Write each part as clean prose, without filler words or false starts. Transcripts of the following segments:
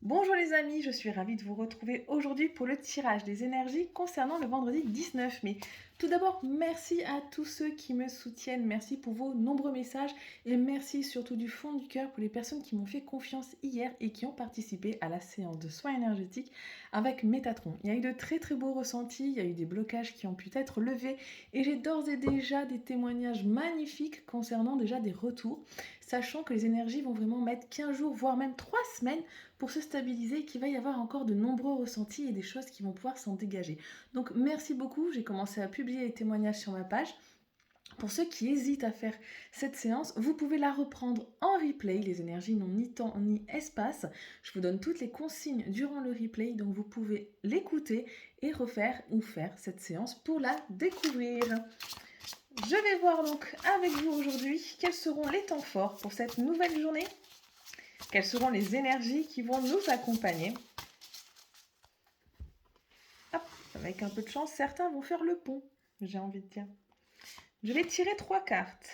Bonjour les amis, je suis ravie de vous retrouver aujourd'hui pour le tirage des énergies concernant le vendredi 19 mai. Tout d'abord, merci à tous ceux qui me soutiennent, merci pour vos nombreux messages et merci surtout du fond du cœur pour les personnes qui m'ont fait confiance hier et qui ont participé à la séance de soins énergétiques avec Métatron. Il y a eu de très très beaux ressentis, il y a eu des blocages qui ont pu être levés et j'ai d'ores et déjà des témoignages magnifiques concernant déjà des retours, sachant que les énergies vont vraiment mettre 15 jours, voire même 3 semaines pour se stabiliser, qu'il va y avoir encore de nombreux ressentis et des choses qui vont pouvoir s'en dégager. Donc merci beaucoup, j'ai commencé à publier les témoignages sur ma page. Pour ceux qui hésitent à faire cette séance, vous pouvez la reprendre en replay. Les énergies n'ont ni temps ni espace. Je vous donne toutes les consignes durant le replay, donc vous pouvez l'écouter et refaire ou faire cette séance pour la découvrir. Je vais voir donc avec vous aujourd'hui quels seront les temps forts pour cette nouvelle journée. Quelles seront les énergies qui vont nous accompagner? Hop, avec un peu de chance, certains vont faire le pont, j'ai envie de dire. Je vais tirer 3 cartes.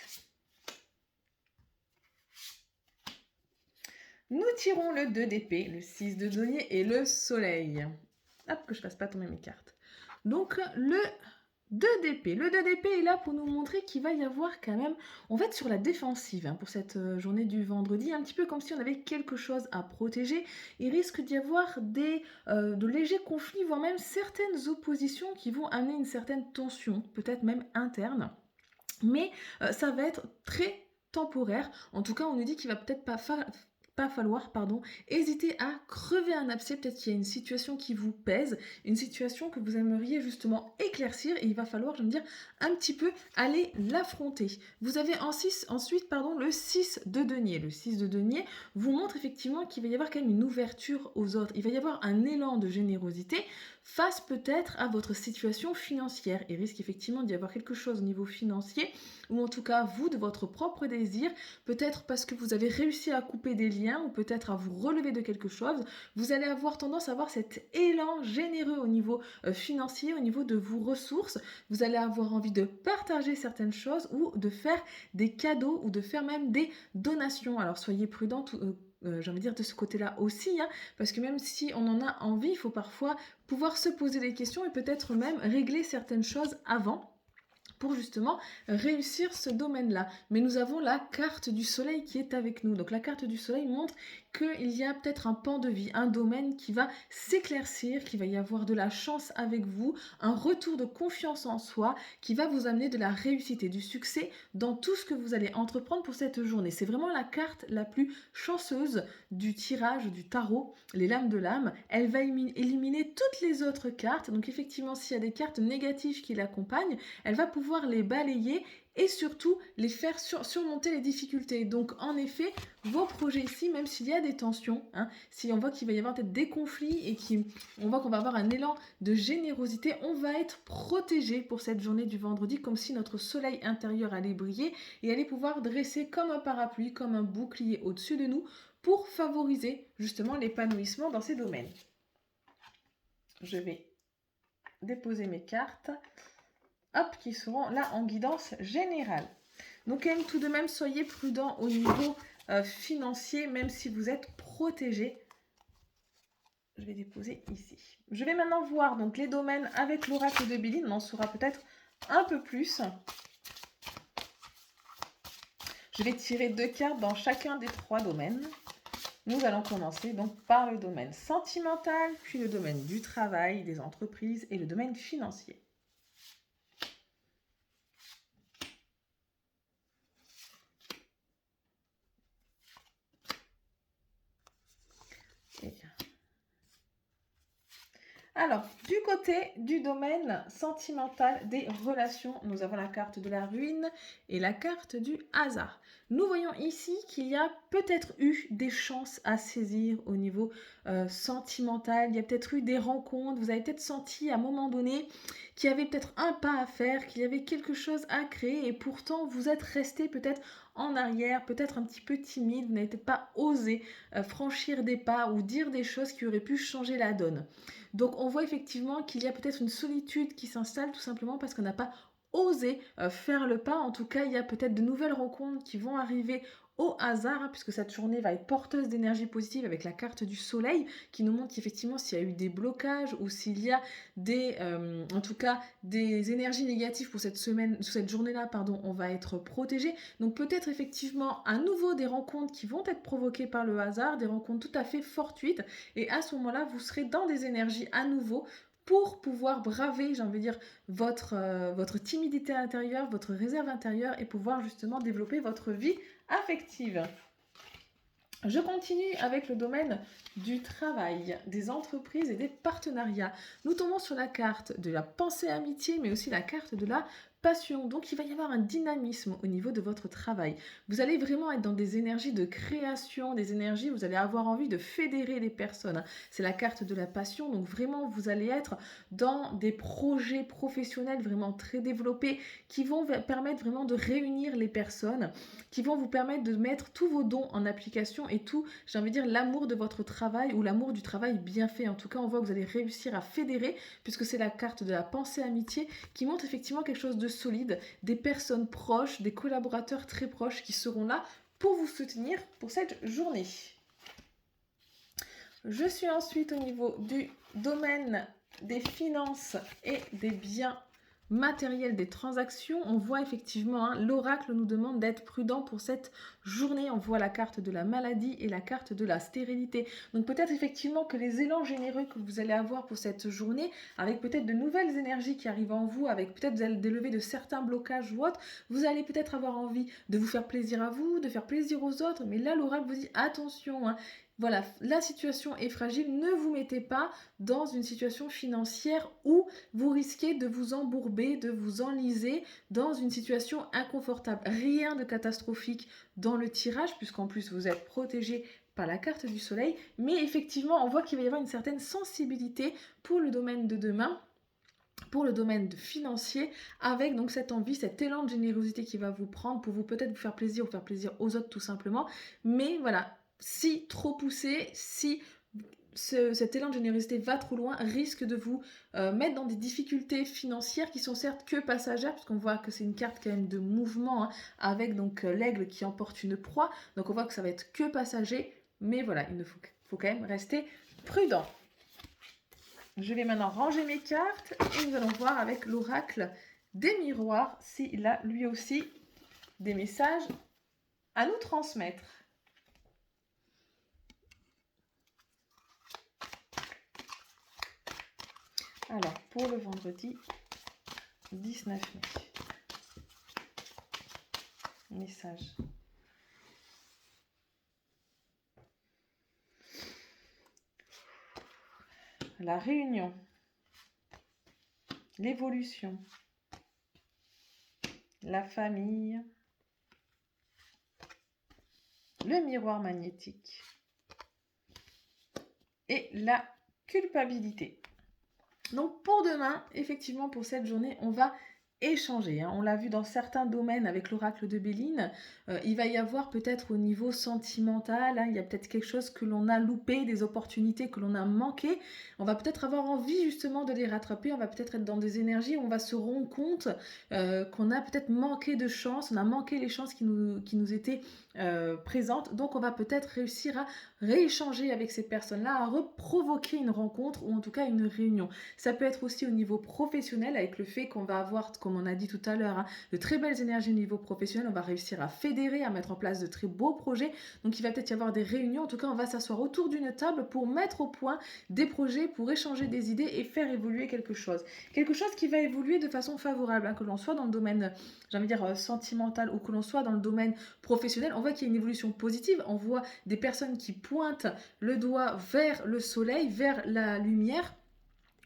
Nous tirons le 2 d'épée, le 6 de denier et le soleil. Hop, que je ne fasse pas tomber mes cartes. Donc, le 2 d'épée. Le 2 d'épée est là pour nous montrer qu'il va y avoir quand même... On va être sur la défensive pour cette journée du vendredi, un petit peu comme si on avait quelque chose à protéger. Il risque d'y avoir de légers conflits, voire même certaines oppositions qui vont amener une certaine tension, peut-être même interne. Mais ça va être très temporaire. En tout cas, on nous dit qu'il va peut-être pas falloir hésiter à crever un abcès. Peut-être qu'il y a une situation qui vous pèse, une situation que vous aimeriez justement éclaircir et il va falloir, je veux dire, un petit peu aller l'affronter. Vous avez ensuite le 6 de denier. Le 6 de denier vous montre effectivement qu'il va y avoir quand même une ouverture aux autres. Il va y avoir un élan de générosité face peut-être à votre situation financière. Il risque effectivement d'y avoir quelque chose au niveau financier, ou en tout cas vous de votre propre désir, peut-être parce que vous avez réussi à couper des liens, ou peut-être à vous relever de quelque chose, vous allez avoir tendance à avoir cet élan généreux au niveau financier, au niveau de vos ressources, vous allez avoir envie de partager certaines choses, ou de faire des cadeaux, ou de faire même des donations. Alors soyez prudents, j'ai envie de dire de ce côté-là aussi, parce que même si on en a envie, il faut parfois pouvoir se poser des questions et peut-être même régler certaines choses avant pour justement réussir ce domaine-là. Mais nous avons la carte du soleil qui est avec nous. Donc la carte du soleil montre qu'il y a peut-être un pan de vie, un domaine qui va s'éclaircir, qu'il va y avoir de la chance avec vous, un retour de confiance en soi qui va vous amener de la réussite et du succès dans tout ce que vous allez entreprendre pour cette journée. C'est vraiment la carte la plus chanceuse du tirage du tarot, les lames de l'âme. Elle va éliminer toutes les autres cartes. Donc effectivement, s'il y a des cartes négatives qui l'accompagnent, elle va pouvoir les balayer et surtout les faire surmonter les difficultés. Donc en effet, vos projets ici, même s'il y a des tensions, si on voit qu'il va y avoir peut-être des conflits et on voit qu'on va avoir un élan de générosité, on va être protégé pour cette journée du vendredi, comme si notre soleil intérieur allait briller et allait pouvoir dresser comme un parapluie, comme un bouclier au-dessus de nous pour favoriser justement l'épanouissement dans ces domaines. Je vais déposer mes cartes. Hop, qui seront là en guidance générale. Donc quand même, tout de même, soyez prudents au niveau financier, même si vous êtes protégé. Je vais déposer ici. Je vais maintenant voir donc les domaines avec l'oracle de Béline. On en saura peut-être un peu plus. Je vais tirer 2 cartes dans chacun des 3 domaines. Nous allons commencer donc par le domaine sentimental, puis le domaine du travail, des entreprises et le domaine financier. Alors, du côté du domaine sentimental des relations, nous avons la carte de la ruine et la carte du hasard. Nous voyons ici qu'il y a peut-être eu des chances à saisir au niveau sentimental. Il y a peut-être eu des rencontres. Vous avez peut-être senti à un moment donné qu'il y avait peut-être un pas à faire, qu'il y avait quelque chose à créer et pourtant vous êtes resté peut-être en arrière, peut-être un petit peu timide. Vous n'avez peut-être pas osé franchir des pas ou dire des choses qui auraient pu changer la donne. Donc on voit effectivement qu'il y a peut-être une solitude qui s'installe tout simplement parce qu'on n'a pas osé faire le pas. En tout cas, il y a peut-être de nouvelles rencontres qui vont arriver au hasard, hein, puisque cette journée va être porteuse d'énergie positive avec la carte du soleil qui nous montre qu'effectivement s'il y a eu des blocages ou s'il y a en tout cas des énergies négatives pour cette journée-là, pardon, on va être protégé. Donc peut-être effectivement à nouveau des rencontres qui vont être provoquées par le hasard, des rencontres tout à fait fortuites, et à ce moment-là, vous serez dans des énergies à nouveau pour pouvoir braver, j'ai envie de dire, votre timidité intérieure, votre réserve intérieure et pouvoir justement développer votre vie affective. Je continue avec le domaine du travail, des entreprises et des partenariats. Nous tombons sur la carte de la pensée amitié, mais aussi la carte de la passion. Donc, il va y avoir un dynamisme au niveau de votre travail. Vous allez vraiment être dans des énergies de création, des énergies, vous allez avoir envie de fédérer les personnes. C'est la carte de la passion. Donc, vraiment, vous allez être dans des projets professionnels vraiment très développés qui vont permettre vraiment de réunir les personnes, qui vont vous permettre de mettre tous vos dons en application et tout, j'ai envie de dire, l'amour de votre travail ou l'amour du travail bien fait. En tout cas, on voit que vous allez réussir à fédérer, puisque c'est la carte de la pensée amitié qui montre effectivement quelque chose de solide, des personnes proches, des collaborateurs très proches qui seront là pour vous soutenir pour cette journée. Je suis ensuite au niveau du domaine des finances et des biens matériel des transactions. On voit effectivement, l'oracle nous demande d'être prudent pour cette journée. On voit la carte de la maladie et la carte de la stérilité. Donc peut-être effectivement que les élans généreux que vous allez avoir pour cette journée, avec peut-être de nouvelles énergies qui arrivent en vous, avec peut-être vous allez délever de certains blocages ou autres, vous allez peut-être avoir envie de vous faire plaisir à vous, de faire plaisir aux autres, mais là l'oracle vous dit attention, voilà, la situation est fragile, ne vous mettez pas dans une situation financière où vous risquez de vous embourber, de vous enliser dans une situation inconfortable. Rien de catastrophique dans le tirage, puisqu'en plus vous êtes protégé par la carte du soleil, mais effectivement on voit qu'il va y avoir une certaine sensibilité pour le domaine de demain, pour le domaine financier, avec donc cette envie, cet élan de générosité qui va vous prendre pour vous peut-être vous faire plaisir ou faire plaisir aux autres tout simplement, mais voilà, si trop poussé, si cet élan de générosité va trop loin, risque de vous mettre dans des difficultés financières qui sont certes que passagères, puisqu'on voit que c'est une carte quand même de mouvement, avec donc l'aigle qui emporte une proie, donc on voit que ça va être que passager, mais voilà, il faut quand même rester prudent. Je vais maintenant ranger mes cartes et nous allons voir avec l'oracle des miroirs s'il a lui aussi des messages à nous transmettre. Alors, pour le vendredi 19 mai, message. La réunion, l'évolution, la famille, le miroir magnétique et la culpabilité. Donc pour demain, effectivement pour cette journée, on va échanger. On l'a vu dans certains domaines avec l'oracle de Béline. Il va y avoir peut-être au niveau sentimental, il y a peut-être quelque chose que l'on a loupé, des opportunités que l'on a manquées. On va peut-être avoir envie justement de les rattraper. On va peut-être être dans des énergies où on va se rendre compte qu'on a peut-être manqué de chance. On a manqué les chances qui nous étaient présentes. Donc on va peut-être réussir à rééchanger avec ces personnes-là, à reprovoquer une rencontre ou en tout cas une réunion. Ça peut être aussi au niveau professionnel avec le fait qu'on va avoir, comme on a dit tout à l'heure, de très belles énergies au niveau professionnel. On va réussir à fédérer, à mettre en place de très beaux projets. Donc il va peut-être y avoir des réunions. En tout cas, on va s'asseoir autour d'une table pour mettre au point des projets, pour échanger des idées et faire évoluer quelque chose. Quelque chose qui va évoluer de façon favorable, que l'on soit dans le domaine, j'ai envie de dire, sentimental ou que l'on soit dans le domaine professionnel. On voit qu'il y a une évolution positive. On voit des personnes qui pointent le doigt vers le soleil, vers la lumière.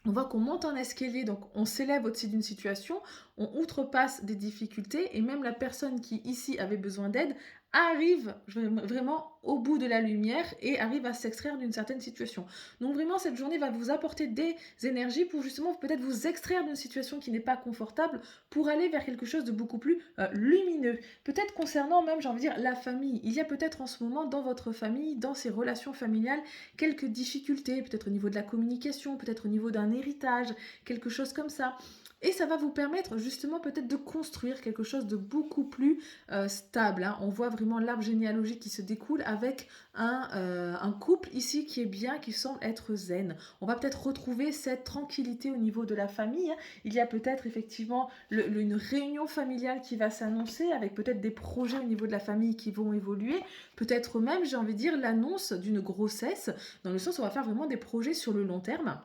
On voit qu'on monte en escalier, donc on s'élève au-dessus d'une situation, on outrepasse des difficultés et même la personne qui ici avait besoin d'aide arrive vraiment au bout de la lumière et arrive à s'extraire d'une certaine situation. Donc vraiment cette journée va vous apporter des énergies pour justement peut-être vous extraire d'une situation qui n'est pas confortable pour aller vers quelque chose de beaucoup plus lumineux. Peut-être concernant même, j'ai envie de dire, la famille. Il y a peut-être en ce moment dans votre famille, dans ces relations familiales, quelques difficultés, peut-être au niveau de la communication, peut-être au niveau d'un héritage, quelque chose comme ça. Et ça va vous permettre justement peut-être de construire quelque chose de beaucoup plus stable. Hein. On voit vraiment l'arbre généalogique qui se découle avec un couple ici qui est bien, qui semble être zen. On va peut-être retrouver cette tranquillité au niveau de la famille. Hein. Il y a peut-être effectivement une réunion familiale qui va s'annoncer avec peut-être des projets au niveau de la famille qui vont évoluer. Peut-être même, j'ai envie de dire, l'annonce d'une grossesse, dans le sens où on va faire vraiment des projets sur le long terme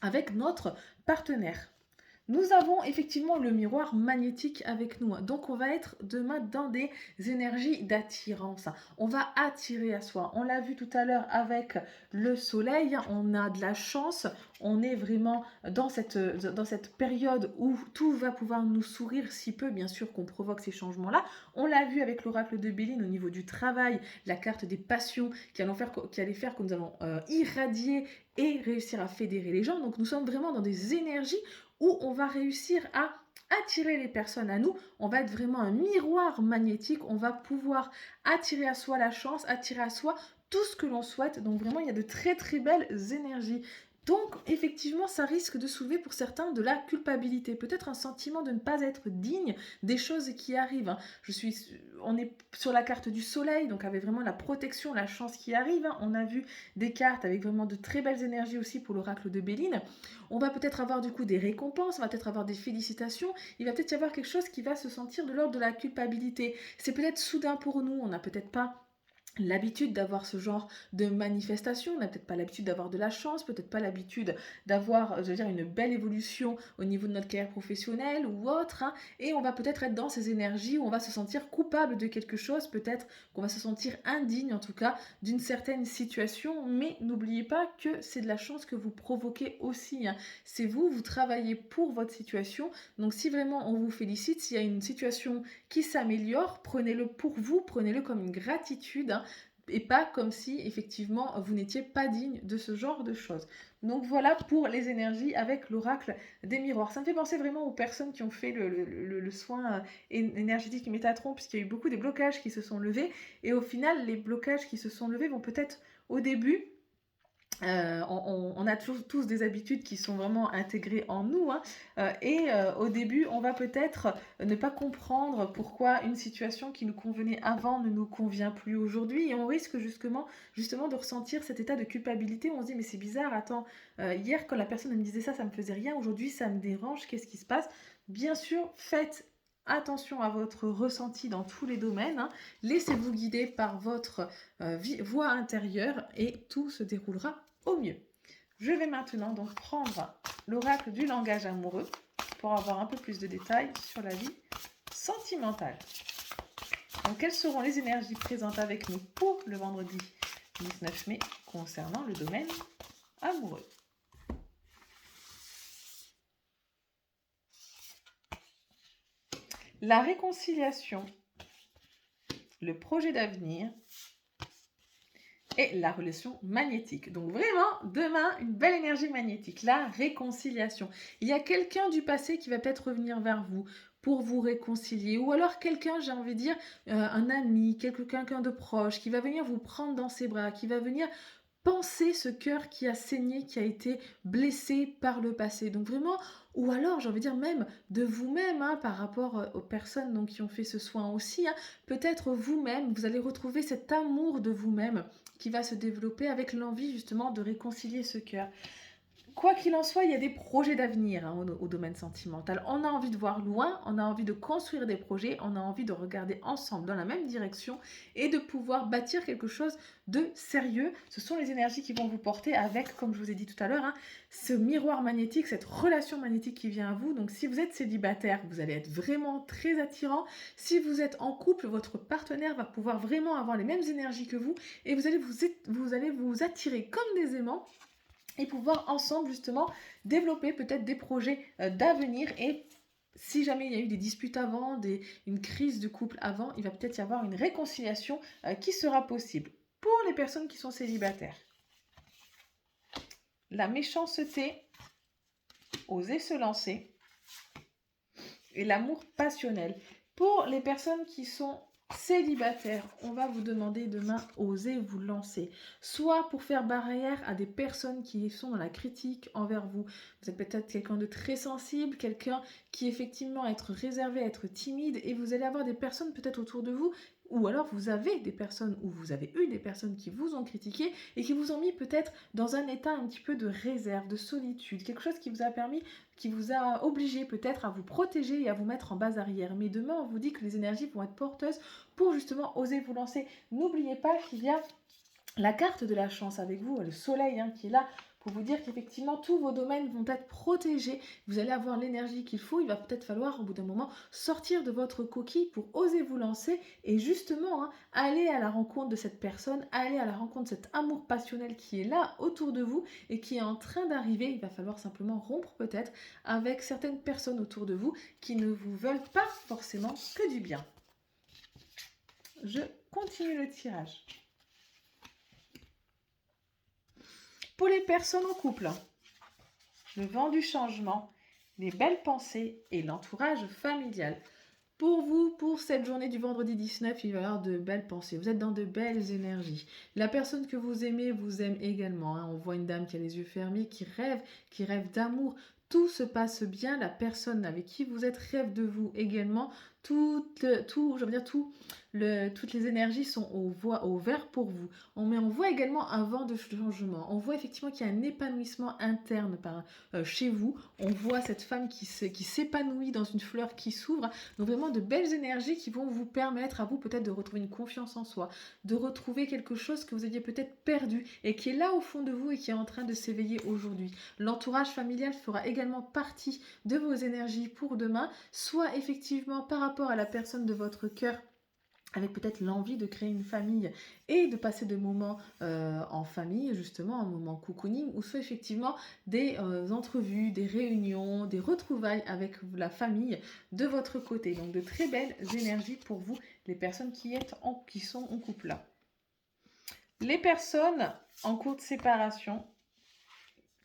avec notre partenaire. Nous avons effectivement le miroir magnétique avec nous. Donc, on va être demain dans des énergies d'attirance. On va attirer à soi. On l'a vu tout à l'heure avec le soleil. On a de la chance. On est vraiment dans cette période où tout va pouvoir nous sourire, si peu, bien sûr, qu'on provoque ces changements-là. On l'a vu avec l'oracle de Béline au niveau du travail, la carte des passions qui allait faire que nous allons irradier et réussir à fédérer les gens. Donc, nous sommes vraiment dans des énergies où on va réussir à attirer les personnes à nous. On va être vraiment un miroir magnétique. On va pouvoir attirer à soi la chance, attirer à soi tout ce que l'on souhaite. Donc vraiment, il y a de très très belles énergies. Donc effectivement, ça risque de soulever pour certains de la culpabilité, peut-être un sentiment de ne pas être digne des choses qui arrivent. Hein. On est sur la carte du soleil, donc avec vraiment la protection, la chance qui arrive. Hein. On a vu des cartes avec vraiment de très belles énergies aussi pour l'oracle de Béline. On va peut-être avoir du coup des récompenses, on va peut-être avoir des félicitations. Il va peut-être y avoir quelque chose qui va se sentir de l'ordre de la culpabilité. C'est peut-être soudain pour nous, on n'a peut-être pas l'habitude d'avoir ce genre de manifestation, on n'a peut-être pas l'habitude d'avoir de la chance, peut-être pas l'habitude d'avoir, je veux dire, une belle évolution au niveau de notre carrière professionnelle ou autre, hein, et on va peut-être être dans ces énergies où on va se sentir coupable de quelque chose, peut-être qu'on va se sentir indigne en tout cas d'une certaine situation, mais n'oubliez pas que c'est de la chance que vous provoquez aussi, hein. C'est vous, vous travaillez pour votre situation, donc si vraiment on vous félicite, s'il y a une situation qui s'améliore, prenez-le pour vous, prenez-le comme une gratitude, hein, et pas comme si effectivement vous n'étiez pas digne de ce genre de choses. Donc voilà pour les énergies avec l'oracle des miroirs. Ça me fait penser vraiment aux personnes qui ont fait le soin énergétique Métatron, puisqu'il y a eu beaucoup de blocages qui se sont levés, et au final les blocages qui se sont levés vont peut-être au début on a tous des habitudes qui sont vraiment intégrées en nous, hein, au début, on va peut-être ne pas comprendre pourquoi une situation qui nous convenait avant ne nous convient plus aujourd'hui, et on risque justement de ressentir cet état de culpabilité où on se dit mais c'est bizarre, attends, hier quand la personne me disait ça, ça me faisait rien, aujourd'hui ça me dérange, qu'est-ce qui se passe? Bien sûr, faites attention à votre ressenti dans tous les domaines, hein. Laissez-vous guider par votre voix intérieure et tout se déroulera au mieux. Je vais maintenant donc prendre l'oracle du langage amoureux pour avoir un peu plus de détails sur la vie sentimentale. Donc quelles seront les énergies présentes avec nous pour le vendredi 19 mai concernant le domaine amoureux? La réconciliation, le projet d'avenir et la relation magnétique. Donc vraiment, demain, une belle énergie magnétique, la réconciliation. Il y a quelqu'un du passé qui va peut-être revenir vers vous pour vous réconcilier, ou alors quelqu'un, j'ai envie de dire, un ami, quelqu'un de proche, qui va venir vous prendre dans ses bras, qui va venir penser ce cœur qui a saigné, qui a été blessé par le passé. Donc vraiment, ou alors j'ai envie de dire même de vous-même, hein, par rapport aux personnes donc, qui ont fait ce soin aussi, hein, peut-être vous-même, vous allez retrouver cet amour de vous-même qui va se développer avec l'envie justement de réconcilier ce cœur. Quoi qu'il en soit, il y a des projets d'avenir, hein, au domaine sentimental. On a envie de voir loin, on a envie de construire des projets, on a envie de regarder ensemble dans la même direction et de pouvoir bâtir quelque chose de sérieux. Ce sont les énergies qui vont vous porter avec, comme je vous ai dit tout à l'heure, hein, ce miroir magnétique, cette relation magnétique qui vient à vous. Donc si vous êtes célibataire, vous allez être vraiment très attirant. Si vous êtes en couple, votre partenaire va pouvoir vraiment avoir les mêmes énergies que vous et vous allez vous attirer comme des aimants et pouvoir ensemble justement développer peut-être des projets d'avenir. Et si jamais il y a eu des disputes avant, une crise de couple avant, il va peut-être y avoir une réconciliation qui sera possible. Pour les personnes qui sont célibataires, la méchanceté, oser se lancer, et l'amour passionnel. Pour les personnes qui sont Célibataire, on va vous demander demain, osez vous lancer. Soit pour faire barrière à des personnes qui sont dans la critique envers vous. Vous êtes peut-être quelqu'un de très sensible, quelqu'un qui effectivement être réservé, être timide, et vous allez avoir des personnes peut-être autour de vous, ou alors vous avez des personnes, ou vous avez eu des personnes qui vous ont critiqué et qui vous ont mis peut-être dans un état un petit peu de réserve, de solitude, quelque chose qui vous a permis, qui vous a obligé peut-être à vous protéger et à vous mettre en base arrière. Mais demain, on vous dit que les énergies vont être porteuses pour justement oser vous lancer. N'oubliez pas qu'il y a la carte de la chance avec vous, le soleil qui est là pour vous dire qu'effectivement tous vos domaines vont être protégés, vous allez avoir l'énergie qu'il faut, il va peut-être falloir au bout d'un moment sortir de votre coquille pour oser vous lancer et justement aller à la rencontre de cette personne, aller à la rencontre de cet amour passionnel qui est là autour de vous et qui est en train d'arriver. Il va falloir simplement rompre peut-être avec certaines personnes autour de vous qui ne vous veulent pas forcément que du bien. Je continue le tirage. Pour les personnes en couple, le vent du changement, les belles pensées et l'entourage familial. Pour vous, pour cette journée du vendredi 19, il va y avoir de belles pensées. Vous êtes dans de belles énergies. La personne que vous aimez vous aime également. On voit une dame qui a les yeux fermés, qui rêve d'amour. Tout se passe bien. La personne avec qui vous êtes rêve de vous également. Toutes les énergies sont au vert pour vous. On voit également un vent de changement. On voit effectivement qu'il y a un épanouissement interne chez vous. On voit cette femme qui s'épanouit dans une fleur qui s'ouvre. Donc vraiment de belles énergies qui vont vous permettre à vous peut-être de retrouver une confiance en soi, de retrouver quelque chose que vous aviez peut-être perdu et qui est là au fond de vous et qui est en train de s'éveiller aujourd'hui. L'entourage familial fera également partie de vos énergies pour demain, soit effectivement par rapport à la personne de votre cœur, avec peut-être l'envie de créer une famille et de passer des moments en famille, justement, un moment cocooning, ou soit effectivement des entrevues, des réunions, des retrouvailles avec la famille de votre côté. Donc de très belles énergies pour vous, les personnes qui sont en couple là. Les personnes en cours de séparation,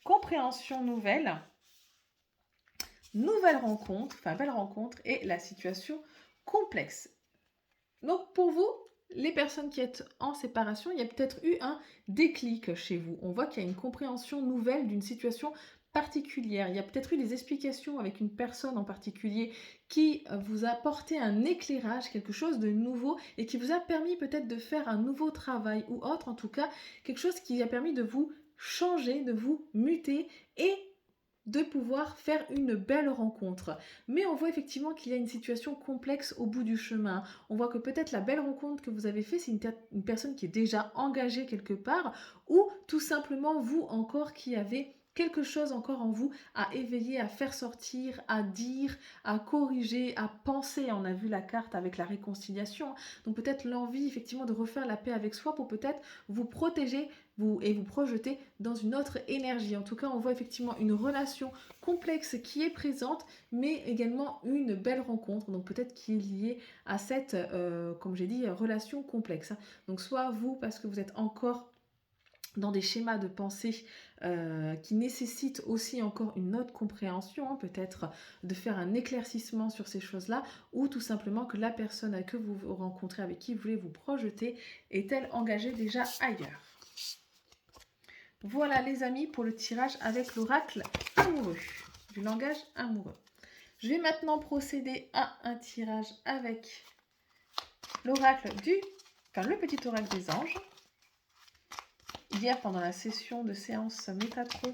compréhension nouvelle rencontre, belle rencontre et la situation complexe. Donc pour vous, les personnes qui êtes en séparation, il y a peut-être eu un déclic chez vous. On voit qu'il y a une compréhension nouvelle d'une situation particulière. Il y a peut-être eu des explications avec une personne en particulier qui vous a apporté un éclairage, quelque chose de nouveau et qui vous a permis peut-être de faire un nouveau travail ou autre, en tout cas, quelque chose qui a permis de vous changer, de vous muter et de pouvoir faire une belle rencontre. Mais on voit effectivement qu'il y a une situation complexe au bout du chemin. On voit que peut-être la belle rencontre que vous avez faite, c'est une personne qui est déjà engagée quelque part, ou tout simplement vous encore qui avez quelque chose encore en vous à éveiller, à faire sortir, à dire, à corriger, à penser. On a vu la carte avec la réconciliation. Donc peut-être l'envie effectivement de refaire la paix avec soi pour peut-être vous protéger vous projeter dans une autre énergie. En tout cas, on voit effectivement une relation complexe qui est présente, mais également une belle rencontre, donc peut-être qui est liée à cette, comme j'ai dit, relation complexe. Donc soit vous, parce que vous êtes encore dans des schémas de pensée qui nécessitent aussi encore une autre compréhension, peut-être de faire un éclaircissement sur ces choses-là, ou tout simplement que la personne que vous rencontrez, avec qui vous voulez vous projeter, est-elle engagée déjà ailleurs. Voilà les amis pour le tirage avec l'oracle amoureux, du langage amoureux. Je vais maintenant procéder à un tirage avec l'oracle le petit oracle des anges. Hier, pendant la session de séance Métatron,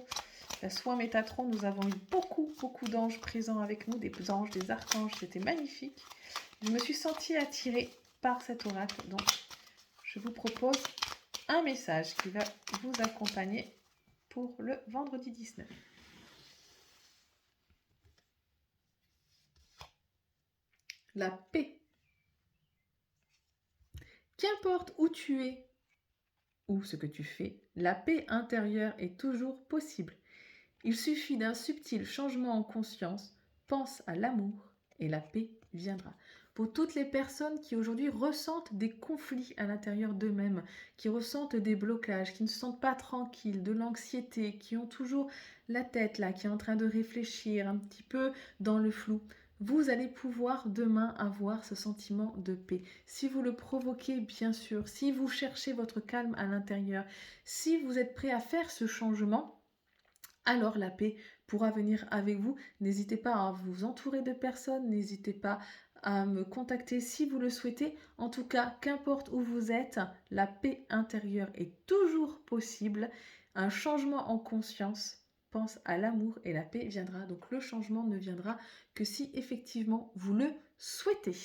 la soin Métatron, nous avons eu beaucoup d'anges présents avec nous, des anges, des archanges, c'était magnifique. Je me suis sentie attirée par cet oracle, donc je vous propose un message qui va vous accompagner pour le vendredi 19. La paix. Qu'importe où tu es ou ce que tu fais, la paix intérieure est toujours possible. Il suffit d'un subtil changement en conscience, pense à l'amour et la paix viendra. Pour toutes les personnes qui aujourd'hui ressentent des conflits à l'intérieur d'eux-mêmes, qui ressentent des blocages, qui ne se sentent pas tranquilles, de l'anxiété, qui ont toujours la tête là, qui est en train de réfléchir un petit peu dans le flou, vous allez pouvoir demain avoir ce sentiment de paix. Si vous le provoquez, bien sûr, si vous cherchez votre calme à l'intérieur, si vous êtes prêt à faire ce changement, alors la paix pourra venir avec vous. N'hésitez pas à vous entourer de personnes, n'hésitez pas à me contacter si vous le souhaitez. En tout cas, qu'importe où vous êtes, la paix intérieure est toujours possible. Un changement en conscience pense à l'amour et la paix viendra. Donc le changement ne viendra que si effectivement vous le souhaitez.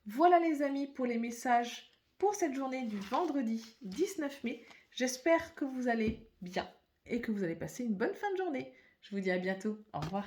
Voilà les amis pour les messages pour cette journée du vendredi 19 mai. J'espère que vous allez bien et que vous allez passer une bonne fin de journée. Je vous dis à bientôt. Au revoir.